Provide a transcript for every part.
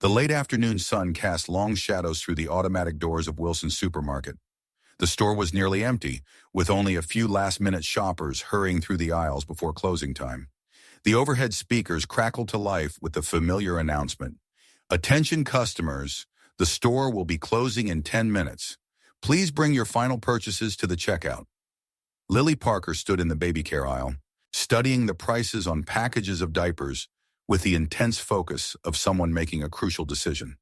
The late afternoon sun cast long shadows through the automatic doors of Wilson's supermarket. The store was nearly empty, with only a few last-minute shoppers hurrying through the aisles before closing time. The overhead speakers crackled to life with the familiar announcement. "Attention customers, the store will be closing in 10 minutes. Please bring your final purchases to the checkout." Lily Parker stood in the baby care aisle, studying the prices on packages of diapers with the intense focus of someone making a crucial decision.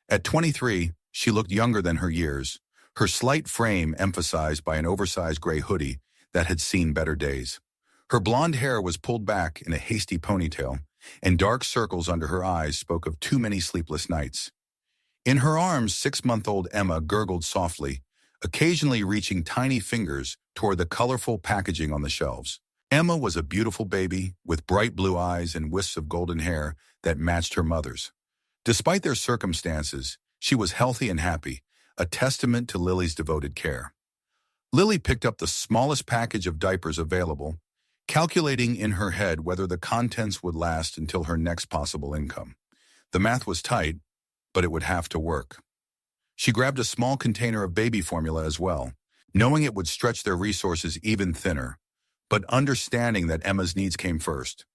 At 23, she looked younger than her years, her slight frame emphasized by an oversized gray hoodie that had seen better days. Her blonde hair was pulled back in a hasty ponytail, and dark circles under her eyes spoke of too many sleepless nights. In her arms, 6-month-old Emma gurgled softly, occasionally reaching tiny fingers toward the colorful packaging on the shelves. Emma was a beautiful baby with bright blue eyes and wisps of golden hair that matched her mother's. Despite their circumstances, she was healthy and happy, a testament to Lily's devoted care. Lily picked up the smallest package of diapers available, calculating in her head whether the contents would last until her next possible income. The math was tight, but it would have to work. She grabbed a small container of baby formula as well, knowing it would stretch their resources even thinner, but understanding that Emma's needs came first.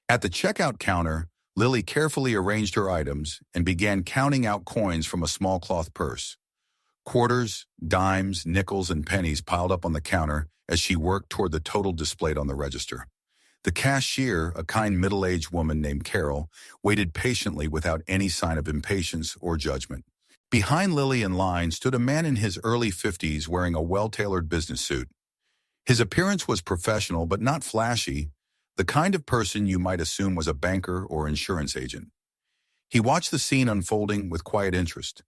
At the checkout counter, Lily carefully arranged her items and began counting out coins from a small cloth purse. Quarters, dimes, nickels, and pennies piled up on the counter as she worked toward the total displayed on the register. The cashier, a kind middle-aged woman named Carol, waited patiently without any sign of impatience or judgment. Behind Lily in line stood a man in his early 50s wearing a well-tailored business suit. His appearance was professional but not flashy, the kind of person you might assume was a banker or insurance agent. He watched the scene unfolding with quiet interest,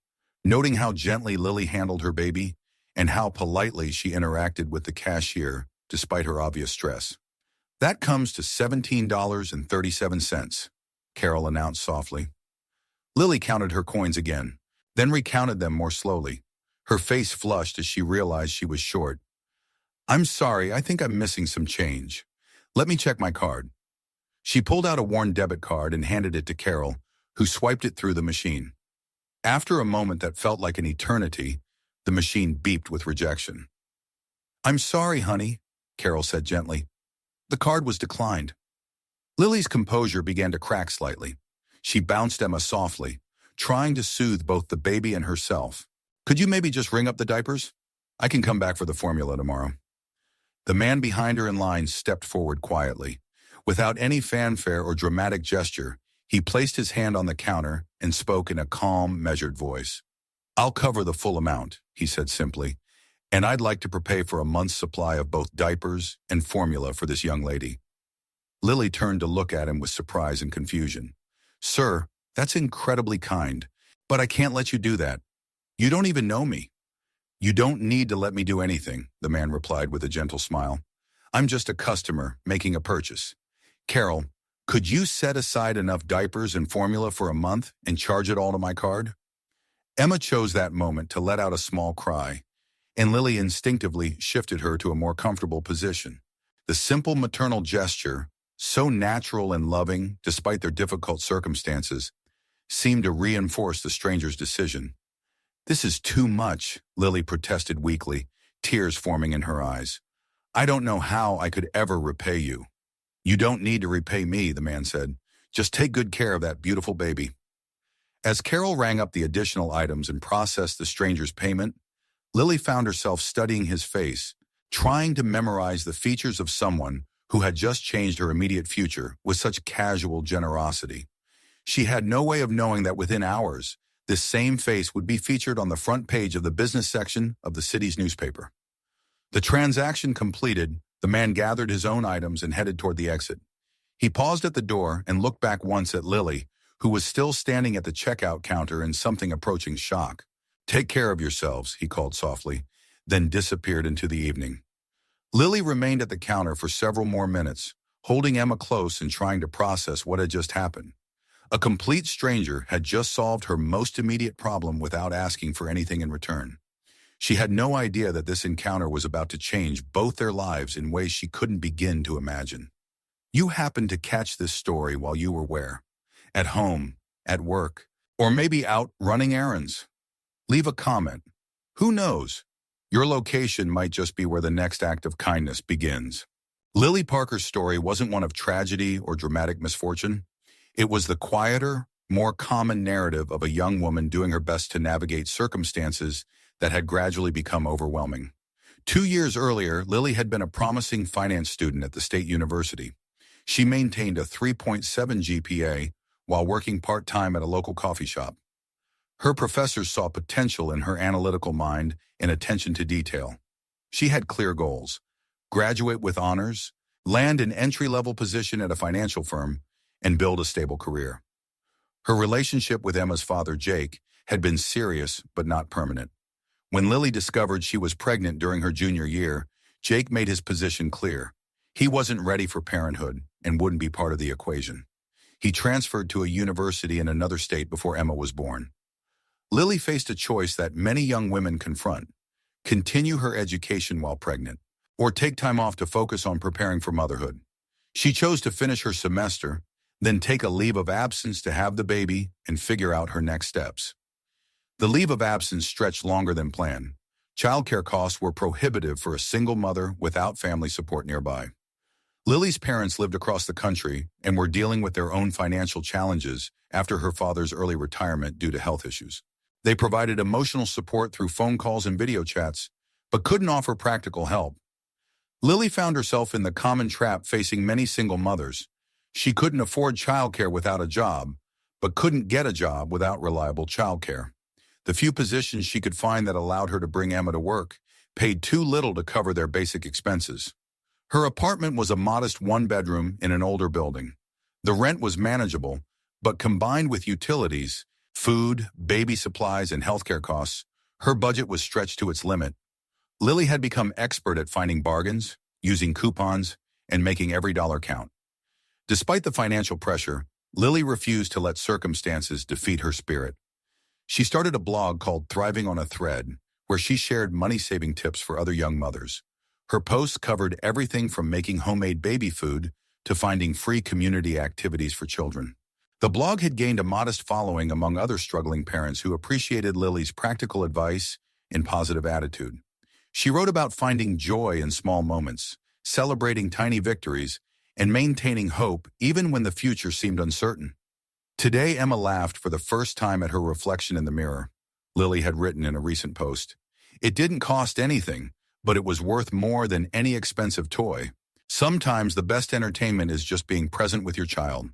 noting how gently Lily handled her baby and how politely she interacted with the cashier despite her obvious stress. "That comes to $17.37, Carol announced softly. Lily counted her coins again, then recounted them more slowly. Her face flushed as she realized she was short. "I'm sorry, I think I'm missing some change. Let me check my card." She pulled out a worn debit card and handed it to Carol, who swiped it through the machine. After a moment that felt like an eternity, the machine beeped with rejection. "I'm sorry, honey," Carol said gently. "The card was declined." Lily's composure began to crack slightly. She bounced Emma softly, trying to soothe both the baby and herself. "Could you maybe just ring up the diapers? I can come back for the formula tomorrow." The man behind her in line stepped forward quietly. Without any fanfare or dramatic gesture, he placed his hand on the counter and spoke in a calm, measured voice. "I'll cover the full amount," he said simply, "and I'd like to prepay for a month's supply of both diapers and formula for this young lady." Lily turned to look at him with surprise and confusion. "Sir, that's incredibly kind, but I can't let you do that. You don't even know me." "You don't need to let me do anything," the man replied with a gentle smile. "I'm just a customer making a purchase. Carol, could you set aside enough diapers and formula for a month and charge it all to my card?" Emma chose that moment to let out a small cry, and Lily instinctively shifted her to a more comfortable position. The simple maternal gesture, so natural and loving despite their difficult circumstances, seemed to reinforce the stranger's decision. "This is too much," Lily protested weakly, tears forming in her eyes. "I don't know how I could ever repay you." "You don't need to repay me," the man said. "Just take good care of that beautiful baby." As Carol rang up the additional items and processed the stranger's payment, Lily found herself studying his face, trying to memorize the features of someone who had just changed her immediate future with such casual generosity. She had no way of knowing that within hours, this same face would be featured on the front page of the business section of the city's newspaper. The transaction completed, the man gathered his own items and headed toward the exit. He paused at the door and looked back once at Lily, who was still standing at the checkout counter in something approaching shock. "Take care of yourselves," he called softly, then disappeared into the evening. Lily remained at the counter for several more minutes, holding Emma close and trying to process what had just happened. A complete stranger had just solved her most immediate problem without asking for anything in return. She had no idea that this encounter was about to change both their lives in ways she couldn't begin to imagine. You happened to catch this story while you were where? At home, at work, Or maybe out running errands. Leave a comment. Who knows? Your location might just be where the next act of kindness begins. Lily Parker's story wasn't one of tragedy or dramatic misfortune. It was the quieter, more common narrative of a young woman doing her best to navigate circumstances that had gradually become overwhelming. 2 years earlier, Lily had been a promising finance student at the state university. She maintained a 3.7 GPA while working part-time at a local coffee shop. Her professors saw potential in her analytical mind and attention to detail. She had clear goals: graduate with honors, land an entry-level position at a financial firm, and build a stable career. Her relationship with Emma's father, Jake, had been serious but not permanent. When Lily discovered she was pregnant during her junior year, Jake made his position clear. He wasn't ready for parenthood and wouldn't be part of the equation. He transferred to a university in another state before Emma was born. Lily faced a choice that many young women confront: continue her education while pregnant, or take time off to focus on preparing for motherhood. She chose to finish her semester, then take a leave of absence to have the baby and figure out her next steps. The leave of absence stretched longer than planned. Childcare costs were prohibitive for a single mother without family support nearby. Lily's parents lived across the country and were dealing with their own financial challenges after her father's early retirement due to health issues. They provided emotional support through phone calls and video chats, but couldn't offer practical help. Lily found herself in the common trap facing many single mothers. She couldn't afford childcare without a job, but couldn't get a job without reliable childcare. The few positions she could find that allowed her to bring Emma to work paid too little to cover their basic expenses. Her apartment was a modest one-bedroom in an older building. The rent was manageable, but combined with utilities, food, baby supplies, and healthcare costs, her budget was stretched to its limit. Lily had become expert at finding bargains, using coupons, and making every dollar count. Despite the financial pressure, Lily refused to let circumstances defeat her spirit. She started a blog called Thriving on a Thread, where she shared money-saving tips for other young mothers. Her posts covered everything from making homemade baby food to finding free community activities for children. The blog had gained a modest following among other struggling parents who appreciated Lily's practical advice and positive attitude. She wrote about finding joy in small moments, celebrating tiny victories, and maintaining hope even when the future seemed uncertain. Today, Emma laughed for the first time at her reflection in the mirror, Lily had written in a recent post. It didn't cost anything, but it was worth more than any expensive toy. Sometimes the best entertainment is just being present with your child.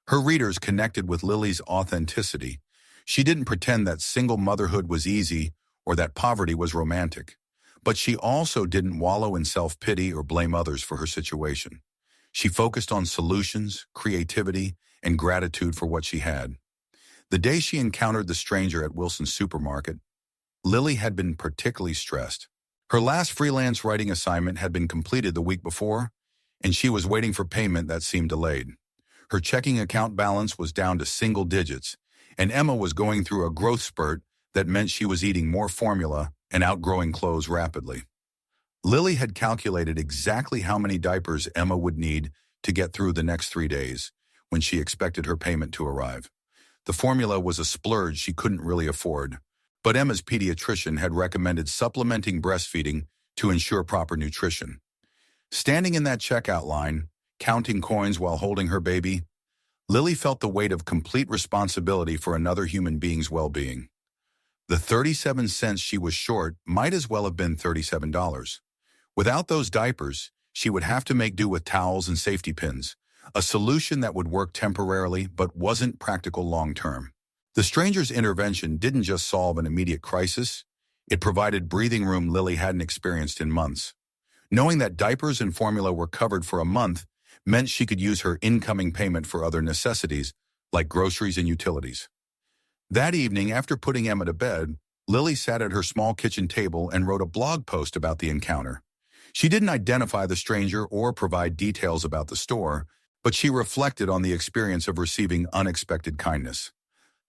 Her readers connected with Lily's authenticity. She didn't pretend that single motherhood was easy or that poverty was romantic. But she also didn't wallow in self-pity or blame others for her situation. She focused on solutions, creativity, and gratitude for what she had. The day she encountered the stranger at Wilson's supermarket, Lily had been particularly stressed. Her last freelance writing assignment had been completed the week before, and she was waiting for payment that seemed delayed. Her checking account balance was down to single digits, and Emma was going through a growth spurt that meant she was eating more formula and outgrowing clothes rapidly. Lily had calculated exactly how many diapers Emma would need to get through the next 3 days when she expected her payment to arrive. The formula was a splurge she couldn't really afford, but Emma's pediatrician had recommended supplementing breastfeeding to ensure proper nutrition. Standing in that checkout line, counting coins while holding her baby, Lily felt the weight of complete responsibility for another human being's well-being. The 37 cents she was short might as well have been $37. Without those diapers, she would have to make do with towels and safety pins, a solution that would work temporarily but wasn't practical long-term. The stranger's intervention didn't just solve an immediate crisis, it provided breathing room Lily hadn't experienced in months. Knowing that diapers and formula were covered for a month meant she could use her incoming payment for other necessities, like groceries and utilities. That evening, after putting Emma to bed, Lily sat at her small kitchen table and wrote a blog post about the encounter. She didn't identify the stranger or provide details about the store, but she reflected on the experience of receiving unexpected kindness.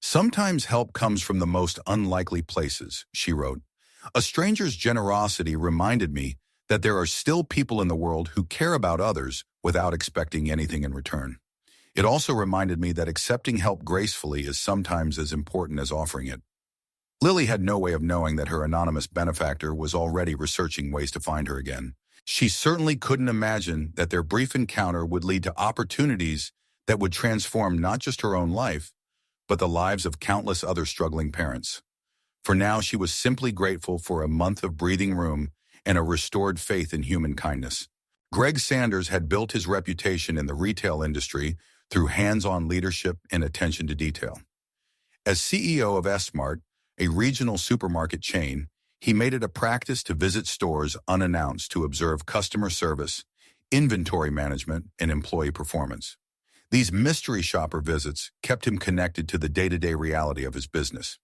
Sometimes help comes from the most unlikely places, she wrote. A stranger's generosity reminded me that there are still people in the world who care about others without expecting anything in return. It also reminded me that accepting help gracefully is sometimes as important as offering it. Lily had no way of knowing that her anonymous benefactor was already researching ways to find her again. She certainly couldn't imagine that their brief encounter would lead to opportunities that would transform not just her own life, but the lives of countless other struggling parents. For now, she was simply grateful for a month of breathing room and a restored faith in human kindness. Greg Sanders had built his reputation in the retail industry through hands-on leadership and attention to detail. As CEO of S-Mart, a regional supermarket chain, he made it a practice to visit stores unannounced to observe customer service, inventory management, and employee performance. These mystery shopper visits kept him connected to the day-to-day reality of his business.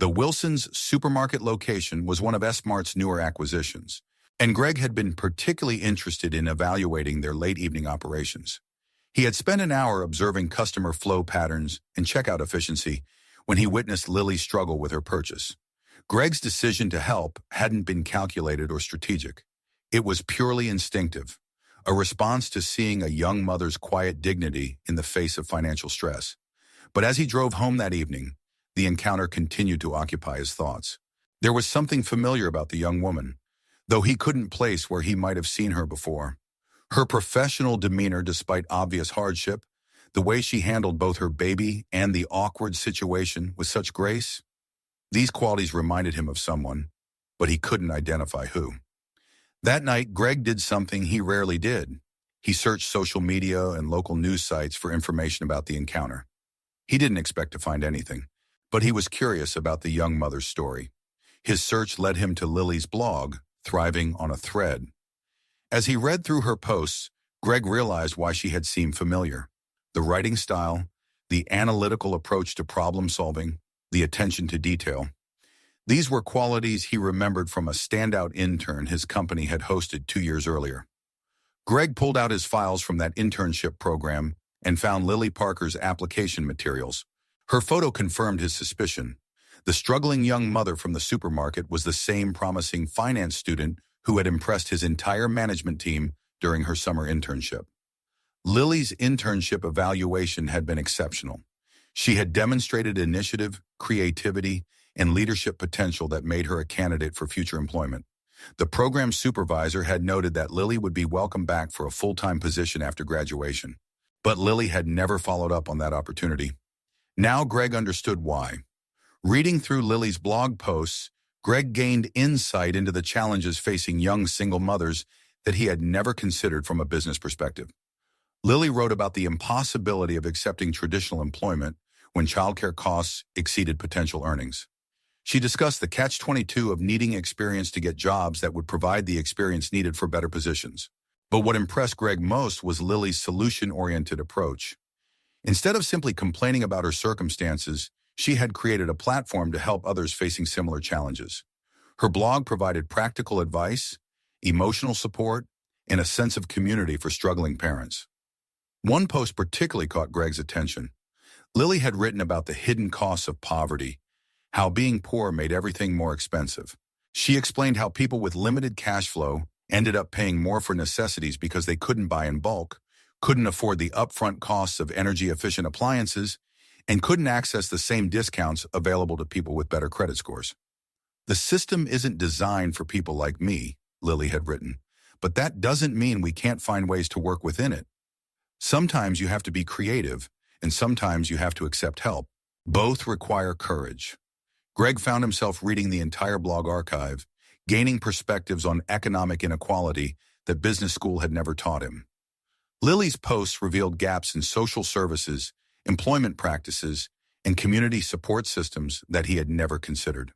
The Wilson's supermarket location was one of S-Mart's newer acquisitions, and Greg had been particularly interested in evaluating their late-evening operations. He had spent an hour observing customer flow patterns and checkout efficiency when he witnessed Lily's struggle with her purchase. Greg's decision to help hadn't been calculated or strategic. It was purely instinctive, a response to seeing a young mother's quiet dignity in the face of financial stress. But as he drove home that evening, the encounter continued to occupy his thoughts. There was something familiar about the young woman, though he couldn't place where he might have seen her before. Her professional demeanor despite obvious hardship, the way she handled both her baby and the awkward situation with such grace, these qualities reminded him of someone, but he couldn't identify who. That night, Greg did something he rarely did. He searched social media and local news sites for information about the encounter. He didn't expect to find anything, but he was curious about the young mother's story. His search led him to Lily's blog, Thriving on a Thread. As he read through her posts, Greg realized why she had seemed familiar. The writing style, the analytical approach to problem solving, the attention to detail. These were qualities he remembered from a standout intern his company had hosted 2 years earlier. Greg pulled out his files from that internship program and found Lily Parker's application materials. Her photo confirmed his suspicion. The struggling young mother from the supermarket was the same promising finance student who had impressed his entire management team during her summer internship. Lily's internship evaluation had been exceptional. She had demonstrated initiative, creativity, and leadership potential that made her a candidate for future employment. The program supervisor had noted that Lily would be welcomed back for a full-time position after graduation. But Lily had never followed up on that opportunity. Now Greg understood why. Reading through Lily's blog posts, Greg gained insight into the challenges facing young single mothers that he had never considered from a business perspective. Lily wrote about the impossibility of accepting traditional employment when childcare costs exceeded potential earnings. She discussed the catch-22 of needing experience to get jobs that would provide the experience needed for better positions. But what impressed Greg most was Lily's solution-oriented approach. Instead of simply complaining about her circumstances, she had created a platform to help others facing similar challenges. Her blog provided practical advice, emotional support, and a sense of community for struggling parents. One post particularly caught Greg's attention. Lily had written about the hidden costs of poverty, how being poor made everything more expensive. She explained how people with limited cash flow ended up paying more for necessities because they couldn't buy in bulk, couldn't afford the upfront costs of energy-efficient appliances, and couldn't access the same discounts available to people with better credit scores. The system isn't designed for people like me, Lily had written, but that doesn't mean we can't find ways to work within it. Sometimes you have to be creative, and sometimes you have to accept help. Both require courage. Greg found himself reading the entire blog archive, gaining perspectives on economic inequality that business school had never taught him. Lily's posts revealed gaps in social services, employment practices, and community support systems that he had never considered.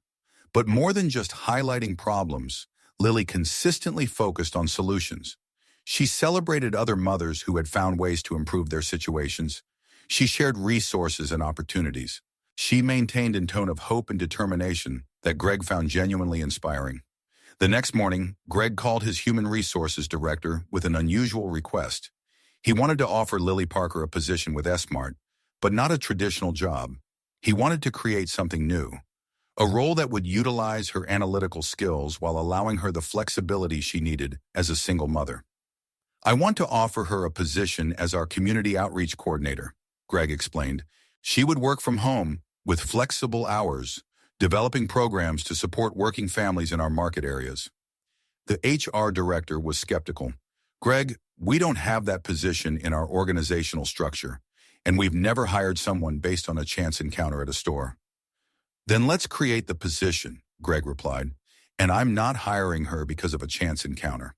But more than just highlighting problems, Lily consistently focused on solutions. She celebrated other mothers who had found ways to improve their situations. She shared resources and opportunities. She maintained a tone of hope and determination that Greg found genuinely inspiring. The next morning, Greg called his human resources director with an unusual request. He wanted to offer Lily Parker a position with S-Mart, but not a traditional job. He wanted to create something new, a role that would utilize her analytical skills while allowing her the flexibility she needed as a single mother. I want to offer her a position as our community outreach coordinator, Greg explained. She would work from home with flexible hours, developing programs to support working families in our market areas. The HR director was skeptical. Greg, we don't have that position in our organizational structure, and we've never hired someone based on a chance encounter at a store. Then let's create the position, Greg replied, and I'm not hiring her because of a chance encounter.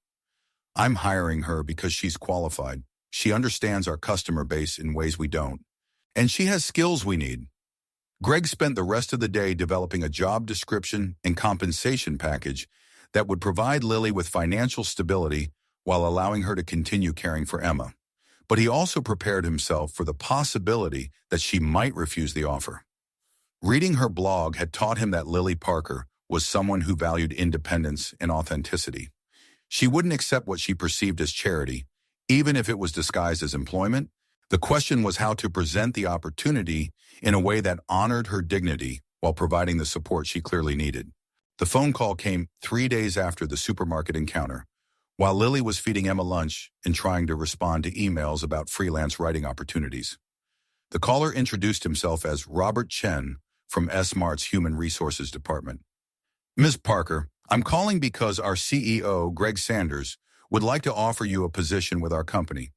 I'm hiring her because she's qualified. She understands our customer base in ways we don't, and she has skills we need. Greg spent the rest of the day developing a job description and compensation package that would provide Lily with financial stability while allowing her to continue caring for Emma. But he also prepared himself for the possibility that she might refuse the offer. Reading her blog had taught him that Lily Parker was someone who valued independence and authenticity. She wouldn't accept what she perceived as charity, even if it was disguised as employment. The question was how to present the opportunity in a way that honored her dignity while providing the support she clearly needed. The phone call came 3 days after the supermarket encounter, while Lily was feeding Emma lunch and trying to respond to emails about freelance writing opportunities. The caller introduced himself as Robert Chen from S-Mart's Human Resources Department. Ms. Parker, I'm calling because our CEO, Greg Sanders, would like to offer you a position with our company.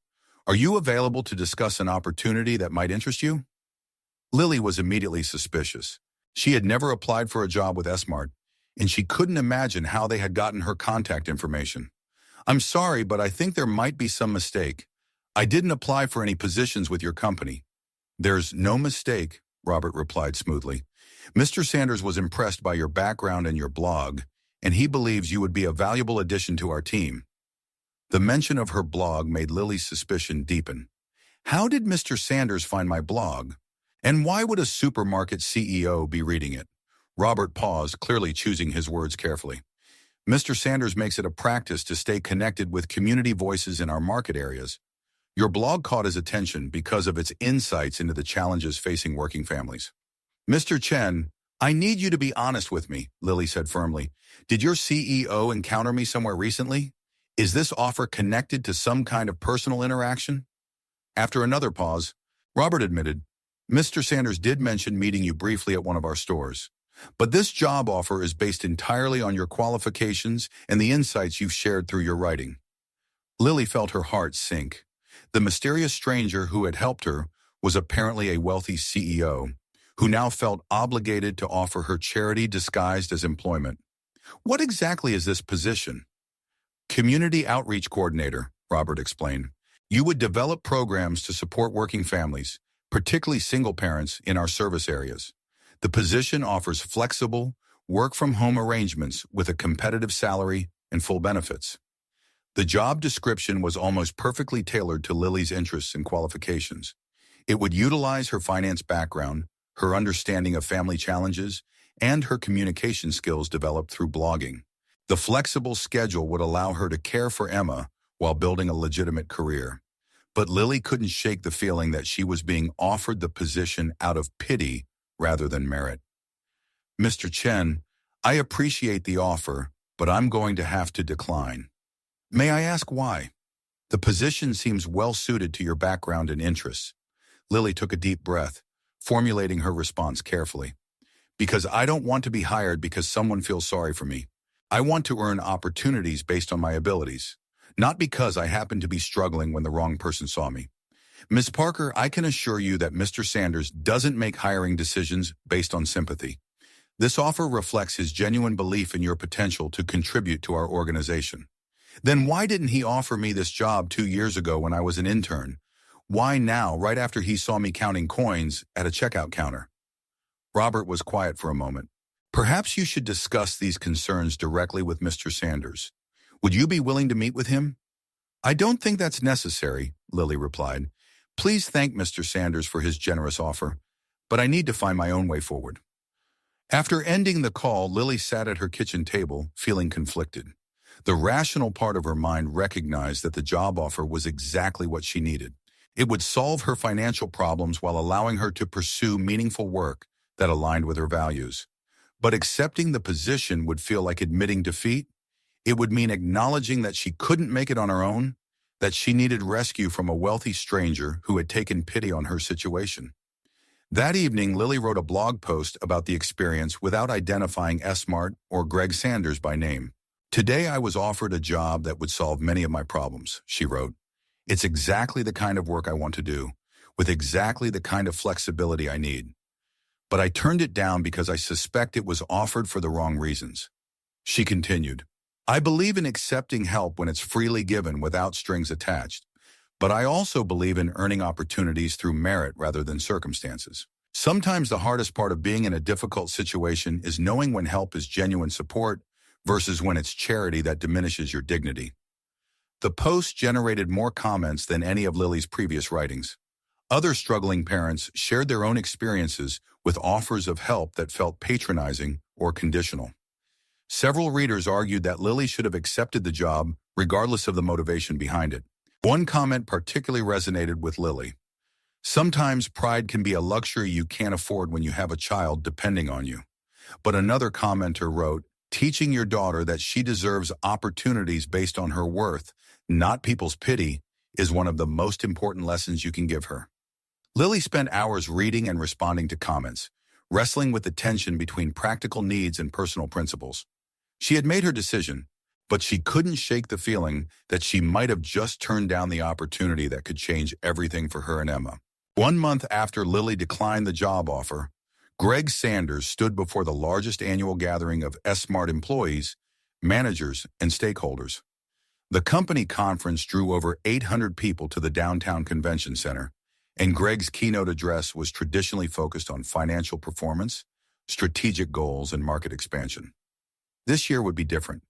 Are you available to discuss an opportunity that might interest you? Lily was immediately suspicious. She had never applied for a job with S-Mart, and she couldn't imagine how they had gotten her contact information. I'm sorry, but I think there might be some mistake. I didn't apply for any positions with your company. There's no mistake, Robert replied smoothly. Mr. Sanders was impressed by your background and your blog, and he believes you would be a valuable addition to our team. The mention of her blog made Lily's suspicion deepen. How did Mr. Sanders find my blog? And why would a supermarket CEO be reading it? Robert paused, clearly choosing his words carefully. Mr. Sanders makes it a practice to stay connected with community voices in our market areas. Your blog caught his attention because of its insights into the challenges facing working families. Mr. Chen, I need you to be honest with me, Lily said firmly. Did your CEO encounter me somewhere recently? Is this offer connected to some kind of personal interaction? After another pause, Robert admitted, Mr. Sanders did mention meeting you briefly at one of our stores. But this job offer is based entirely on your qualifications and the insights you've shared through your writing. Lily felt her heart sink. The mysterious stranger who had helped her was apparently a wealthy CEO, who now felt obligated to offer her charity disguised as employment. What exactly is this position? Community Outreach Coordinator, Robert explained. You would develop programs to support working families, particularly single parents, in our service areas. The position offers flexible, work-from-home arrangements with a competitive salary and full benefits. The job description was almost perfectly tailored to Lily's interests and qualifications. It would utilize her finance background, her understanding of family challenges, and her communication skills developed through blogging. The flexible schedule would allow her to care for Emma while building a legitimate career. But Lily couldn't shake the feeling that she was being offered the position out of pity rather than merit. Mr. Chen, I appreciate the offer, but I'm going to have to decline. May I ask why? The position seems well suited to your background and interests. Lily took a deep breath, formulating her response carefully. Because I don't want to be hired because someone feels sorry for me. I want to earn opportunities based on my abilities, not because I happen to be struggling when the wrong person saw me. Ms. Parker, I can assure you that Mr. Sanders doesn't make hiring decisions based on sympathy. This offer reflects his genuine belief in your potential to contribute to our organization. Then why didn't he offer me this job 2 years ago when I was an intern? Why now, right after he saw me counting coins at a checkout counter? Robert was quiet for a moment. Perhaps you should discuss these concerns directly with Mr. Sanders. Would you be willing to meet with him? I don't think that's necessary, Lily replied. Please thank Mr. Sanders for his generous offer, but I need to find my own way forward. After ending the call, Lily sat at her kitchen table, feeling conflicted. The rational part of her mind recognized that the job offer was exactly what she needed. It would solve her financial problems while allowing her to pursue meaningful work that aligned with her values. But accepting the position would feel like admitting defeat. It would mean acknowledging that she couldn't make it on her own, that she needed rescue from a wealthy stranger who had taken pity on her situation. That evening, Lily wrote a blog post about the experience without identifying S-Mart or Greg Sanders by name. "Today I was offered a job that would solve many of my problems," she wrote. "It's exactly the kind of work I want to do, with exactly the kind of flexibility I need. But I turned it down because I suspect it was offered for the wrong reasons." She continued, "I believe in accepting help when it's freely given without strings attached. But I also believe in earning opportunities through merit rather than circumstances. Sometimes the hardest part of being in a difficult situation is knowing when help is genuine support versus when it's charity that diminishes your dignity." The post generated more comments than any of Lily's previous writings. Other struggling parents shared their own experiences with offers of help that felt patronizing or conditional. Several readers argued that Lily should have accepted the job regardless of the motivation behind it. One comment particularly resonated with Lily. "Sometimes pride can be a luxury you can't afford when you have a child depending on you." But another commenter wrote, "Teaching your daughter that she deserves opportunities based on her worth, not people's pity, is one of the most important lessons you can give her." Lily spent hours reading and responding to comments, wrestling with the tension between practical needs and personal principles. She had made her decision, but she couldn't shake the feeling that she might have just turned down the opportunity that could change everything for her and Emma. 1 month after Lily declined the job offer, Greg Sanders stood before the largest annual gathering of S-Mart employees, managers, and stakeholders. The company conference drew over 800 people to the downtown convention center, and Greg's keynote address was traditionally focused on financial performance, strategic goals, and market expansion. This year would be different.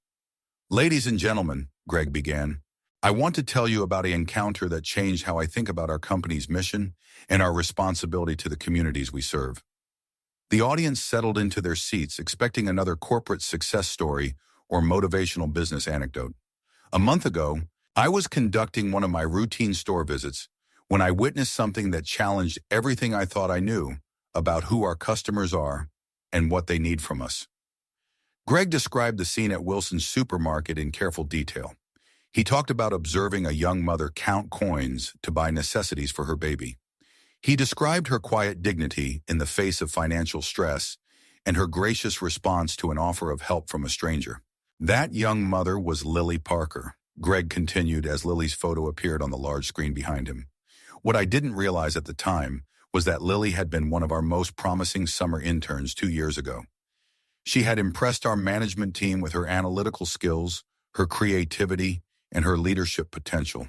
"Ladies and gentlemen," Greg began, "I want to tell you about an encounter that changed how I think about our company's mission and our responsibility to the communities we serve." The audience settled into their seats, expecting another corporate success story or motivational business anecdote. "A month ago, I was conducting one of my routine store visits when I witnessed something that challenged everything I thought I knew about who our customers are and what they need from us." Greg described the scene at Wilson's supermarket in careful detail. He talked about observing a young mother count coins to buy necessities for her baby. He described her quiet dignity in the face of financial stress and her gracious response to an offer of help from a stranger. "That young mother was Lily Parker," Greg continued as Lily's photo appeared on the large screen behind him. "What I didn't realize at the time was that Lily had been one of our most promising summer interns 2 years ago. She had impressed our management team with her analytical skills, her creativity, and her leadership potential."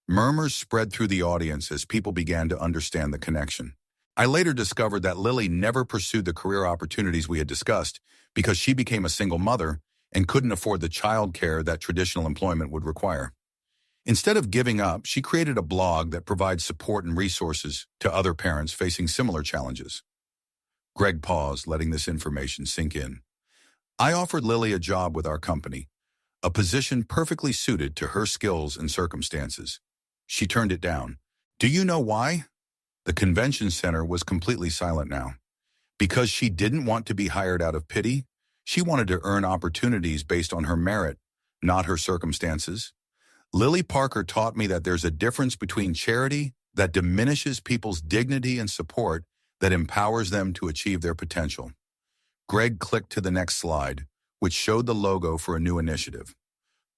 Murmurs spread through the audience as people began to understand the connection. I later discovered that Lily never pursued the career opportunities we had discussed because she became a single mother and couldn't afford the child care that traditional employment would require. Instead of giving up, she created a blog that provides support and resources to other parents facing similar challenges. Greg paused, letting this information sink in. "I offered Lily a job with our company, a position perfectly suited to her skills and circumstances. She turned it down. Do you know why?" The convention center was completely silent now. "Because she didn't want to be hired out of pity. She wanted to earn opportunities based on her merit, not her circumstances. Lily Parker taught me that there's a difference between charity that diminishes people's dignity and support that empowers them to achieve their potential." Greg clicked to the next slide, which showed the logo for a new initiative.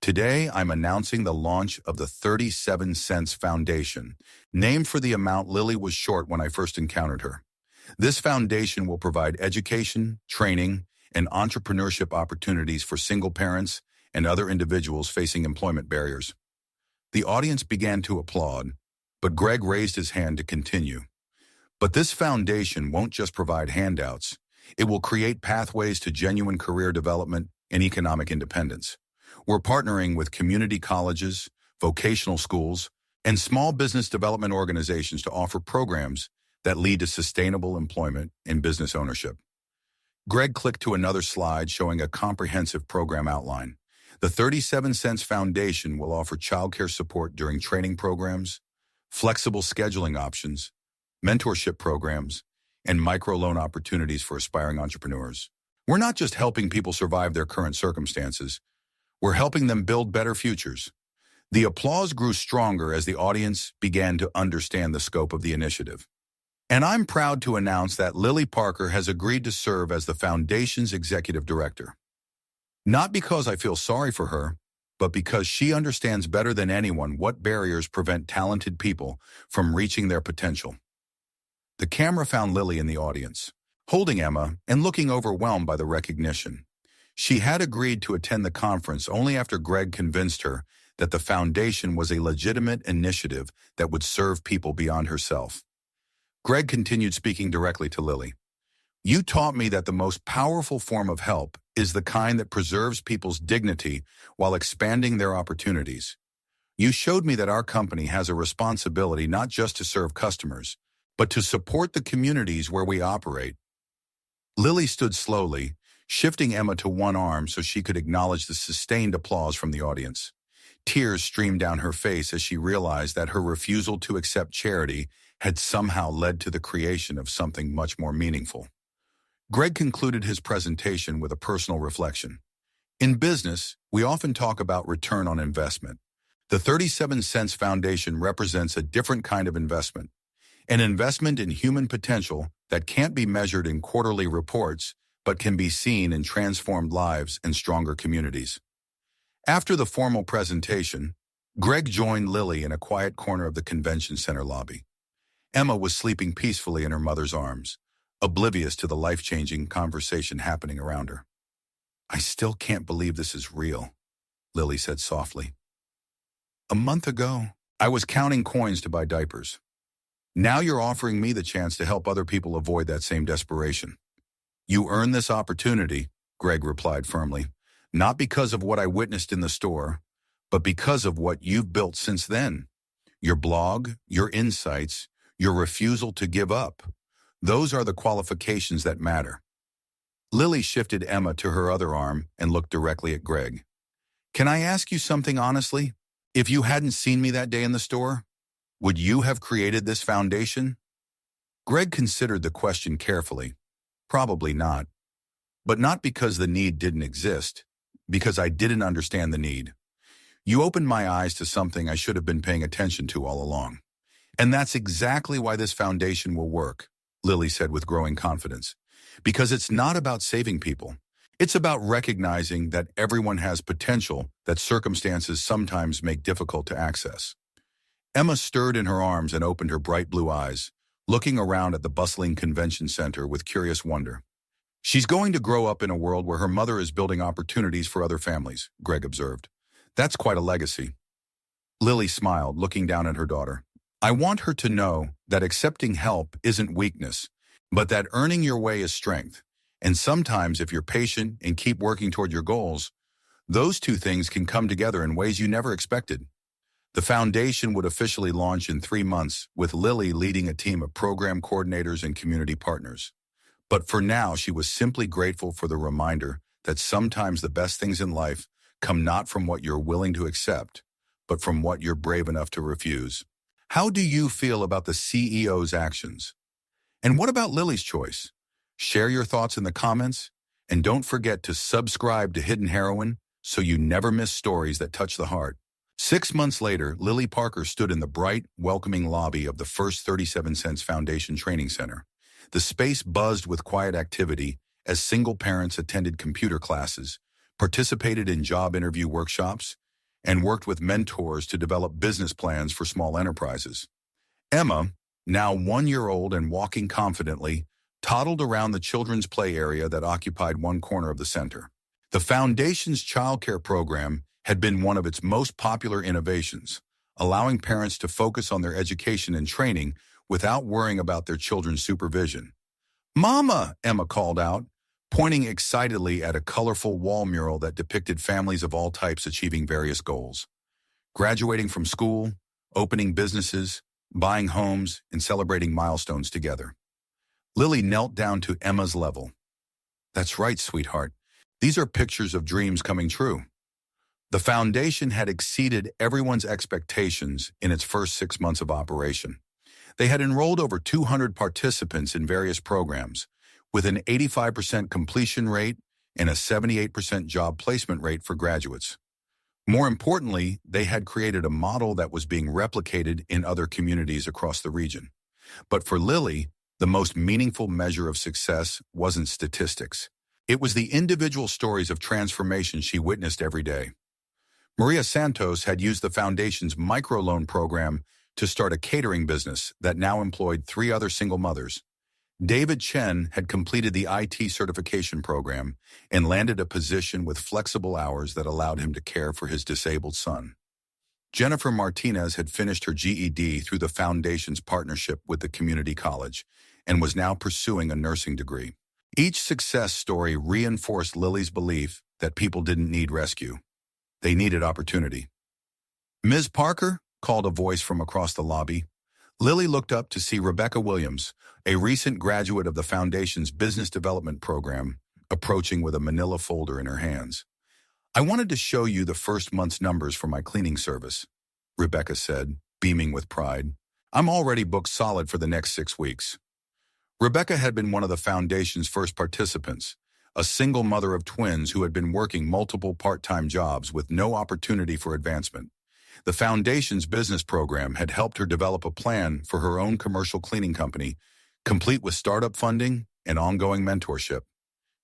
"Today, I'm announcing the launch of the 37 Cents Foundation, named for the amount Lily was short when I first encountered her. This foundation will provide education, training, and entrepreneurship opportunities for single parents and other individuals facing employment barriers." The audience began to applaud, but Greg raised his hand to continue. "But this foundation won't just provide handouts. It will create pathways to genuine career development and economic independence. We're partnering with community colleges, vocational schools, and small business development organizations to offer programs that lead to sustainable employment and business ownership." Greg clicked to another slide showing a comprehensive program outline. The 37 Cents Foundation will offer childcare support during training programs, flexible scheduling options, mentorship programs, and microloan opportunities for aspiring entrepreneurs. "We're not just helping people survive their current circumstances. We're helping them build better futures. The applause grew stronger as the audience began to understand the scope of the initiative. And I'm proud to announce that Lily Parker has agreed to serve as the Foundation's executive director. Not because I feel sorry for her, but because she understands better than anyone what barriers prevent talented people from reaching their potential. The camera found Lily in the audience, holding Emma and looking overwhelmed by the recognition. She had agreed to attend the conference only after Greg convinced her that the Foundation was a legitimate initiative that would serve people beyond herself. Greg continued speaking directly to Lily. You taught me that the most powerful form of help is the kind that preserves people's dignity while expanding their opportunities. You showed me that our company has a responsibility not just to serve customers, but to support the communities where we operate. Lily stood slowly, shifting Emma to one arm so she could acknowledge the sustained applause from the audience. Tears streamed down her face as she realized that her refusal to accept charity had somehow led to the creation of something much more meaningful. Greg concluded his presentation with a personal reflection. In business, we often talk about return on investment. The 37 Cents Foundation represents a different kind of investment, an investment in human potential that can't be measured in quarterly reports, but can be seen in transformed lives and stronger communities. After the formal presentation, Greg joined Lily in a quiet corner of the convention center lobby. Emma was sleeping peacefully in her mother's arms, oblivious to the life-changing conversation happening around her. I still can't believe this is real, Lily said softly. A month ago, I was counting coins to buy diapers. Now you're offering me the chance to help other people avoid that same desperation. You earned this opportunity, Greg replied firmly, not because of what I witnessed in the store, but because of what you've built since then. Your blog, your insights, your refusal to give up. Those are the qualifications that matter. Lily shifted Emma to her other arm and looked directly at Greg. Can I ask you something honestly? If you hadn't seen me that day in the store, would you have created this foundation? Greg considered the question carefully. Probably not. But not because the need didn't exist, because I didn't understand the need. You opened my eyes to something I should have been paying attention to all along. And that's exactly why this foundation will work, Lily said with growing confidence. Because it's not about saving people. It's about recognizing that everyone has potential that circumstances sometimes make difficult to access. Emma stirred in her arms and opened her bright blue eyes, looking around at the bustling convention center with curious wonder. She's going to grow up in a world where her mother is building opportunities for other families, Greg observed. That's quite a legacy. Lily smiled, looking down at her daughter. I want her to know that accepting help isn't weakness, but that earning your way is strength. And sometimes if you're patient and keep working toward your goals, those two things can come together in ways you never expected. The foundation would officially launch in 3 months, with Lily leading a team of program coordinators and community partners. But for now, she was simply grateful for the reminder that sometimes the best things in life come not from what you're willing to accept, but from what you're brave enough to refuse. How do you feel about the CEO's actions? And what about Lily's choice? Share your thoughts in the comments, and don't forget to subscribe to Hidden Heroine so you never miss stories that touch the heart. 6 months later, Lily Parker stood in the bright, welcoming lobby of the first 37 Cents Foundation Training Center. The space buzzed with quiet activity as single parents attended computer classes, participated in job interview workshops, and worked with mentors to develop business plans for small enterprises. Emma, now 1 year old and walking confidently, toddled around the children's play area that occupied one corner of the center. The Foundation's childcare program had been one of its most popular innovations, allowing parents to focus on their education and training without worrying about their children's supervision. "Mama!" Emma called out, pointing excitedly at a colorful wall mural that depicted families of all types achieving various goals. Graduating from school, opening businesses, buying homes, and celebrating milestones together. Lily knelt down to Emma's level. "That's right, sweetheart. These are pictures of dreams coming true." The foundation had exceeded everyone's expectations in its first 6 months of operation. They had enrolled over 200 participants in various programs, with an 85% completion rate and a 78% job placement rate for graduates. More importantly, they had created a model that was being replicated in other communities across the region. But for Lily, the most meaningful measure of success wasn't statistics. It was the individual stories of transformation she witnessed every day. Maria Santos had used the foundation's microloan program to start a catering business that now employed 3 other single mothers. David Chen had completed the IT certification program and landed a position with flexible hours that allowed him to care for his disabled son. Jennifer Martinez had finished her GED through the foundation's partnership with the community college and was now pursuing a nursing degree. Each success story reinforced Lily's belief that people didn't need rescue. They needed opportunity. "Ms. Parker," called a voice from across the lobby. Lily looked up to see Rebecca Williams, a recent graduate of the Foundation's business development program, approaching with a manila folder in her hands. "I wanted to show you the first month's numbers for my cleaning service," Rebecca said, beaming with pride. "I'm already booked solid for the next 6 weeks." Rebecca had been one of the Foundation's first participants, a single mother of twins who had been working multiple part-time jobs with no opportunity for advancement. The Foundation's business program had helped her develop a plan for her own commercial cleaning company, complete with startup funding and ongoing mentorship.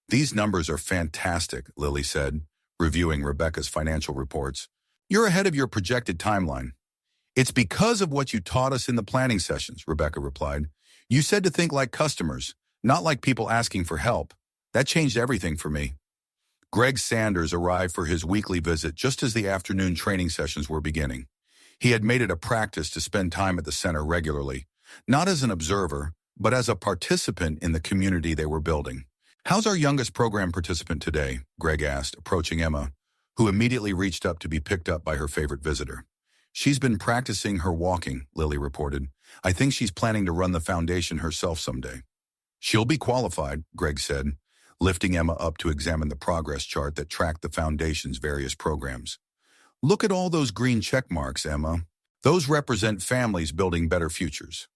"These numbers are fantastic," Lily said, reviewing Rebecca's financial reports. "You're ahead of your projected timeline." "It's because of what you taught us in the planning sessions," Rebecca replied. "You said to think like customers, not like people asking for help. That changed everything for me." Greg Sanders arrived for his weekly visit just as the afternoon training sessions were beginning. He had made it a practice to spend time at the center regularly, not as an observer, but as a participant in the community they were building. "How's our youngest program participant today?" Greg asked, approaching Emma, who immediately reached up to be picked up by her favorite visitor. "She's been practicing her walking," Lily reported. "I think she's planning to run the foundation herself someday." "She'll be qualified," Greg said, lifting Emma up to examine the progress chart that tracked the Foundation's various programs. "Look at all those green check marks, Emma. Those represent families building better futures."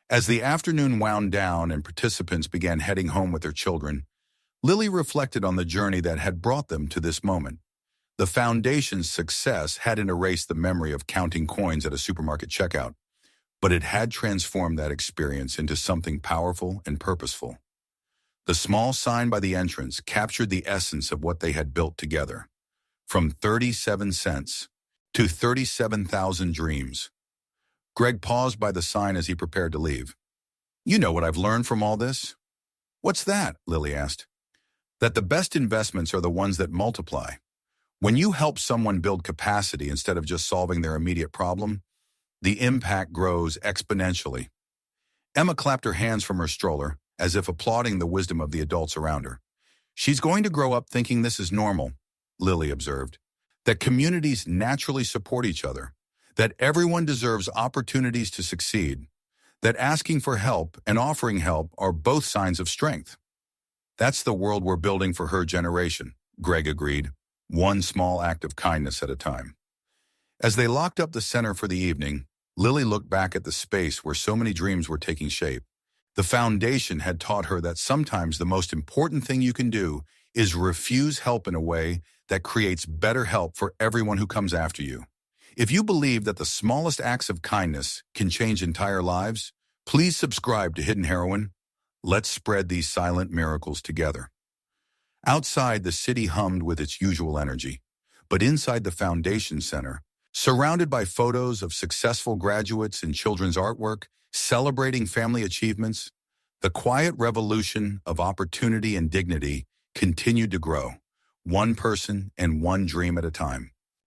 As the afternoon wound down and participants began heading home with their children, Lily reflected on the journey that had brought them to this moment. The Foundation's success hadn't erased the memory of counting coins at a supermarket checkout, but it had transformed that experience into something powerful and purposeful. The small sign by the entrance captured the essence of what they had built together. From 37 cents to 37,000 dreams. Greg paused by the sign as he prepared to leave. "You know what I've learned from all this?" "What's that?" Lily asked. "That the best investments are the ones that multiply. When you help someone build capacity instead of just solving their immediate problem, the impact grows exponentially." Emma clapped her hands from her stroller, as if applauding the wisdom of the adults around her. "She's going to grow up thinking this is normal," Lily observed. "That communities naturally support each other. That everyone deserves opportunities to succeed. That asking for help and offering help are both signs of strength." "That's the world we're building for her generation," Greg agreed, one small act of kindness at a time. As they locked up the center for the evening, Lily looked back at the space where so many dreams were taking shape. The Foundation had taught her that sometimes the most important thing you can do is refuse help in a way that creates better help for everyone who comes after you. If you believe that the smallest acts of kindness can change entire lives, please subscribe to Hidden Heroine. Let's spread these silent miracles together. Outside, the city hummed with its usual energy, but inside the Foundation Center, surrounded by photos of successful graduates and children's artwork, celebrating family achievements, the quiet revolution of opportunity and dignity continued to grow, one person and one dream at a time.